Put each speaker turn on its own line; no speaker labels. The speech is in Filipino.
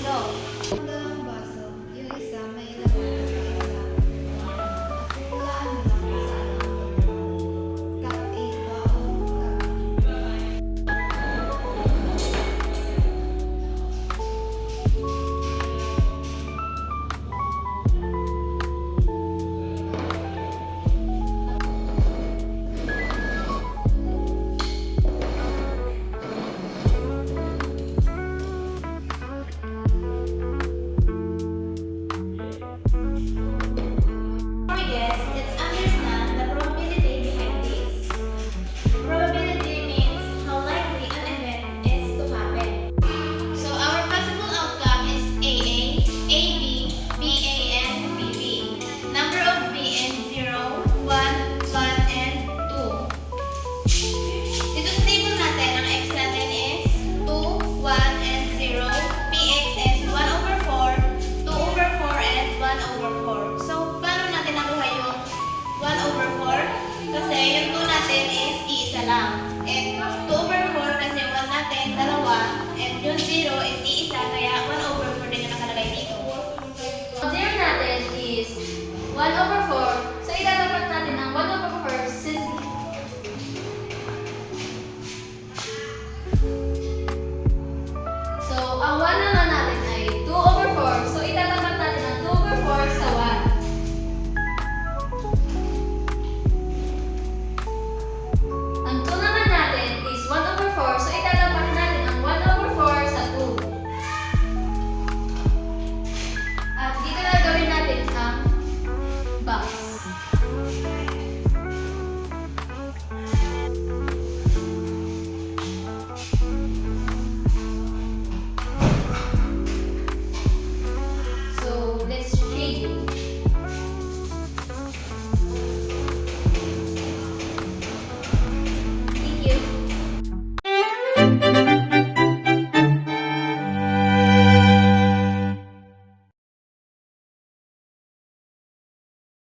baso. Dalawang baso, yung isa may laman at yung isa wala lang cup A ba o cup B? Yes, let's understand the probability behind this. Probability means how likely an event is to happen. So our possible outcome is AA, AB, BA, and BB. Number of B is 0, 1, 1, and 2. Dito sa table natin, ang x natin is 2, 1, and 0. Px is 1 over 4, 2 over 4, and 1 over 4. So, paano natin nakuha yung 1 over 4? Kasi yung 2 natin is iisa lang. And 2 over 4 kasi yung 1 natin, dalawa. And yung 0 is iisa, kaya 1 over 4 din yung nakalagay dito.
Ang 0 natin is 1 over 4. So, ilalapat natin ang 1 over 4 sa 0. So, ang 1 naman natin ay 2 over 4. So, itatapat natin ang 2 over 4 sa 1. Ang 2 naman natin is 1 over 4. So, itatapat natin ang 1 over 4 sa 2. At dito na gawin natin ang box. So, let's shade it. Thank you.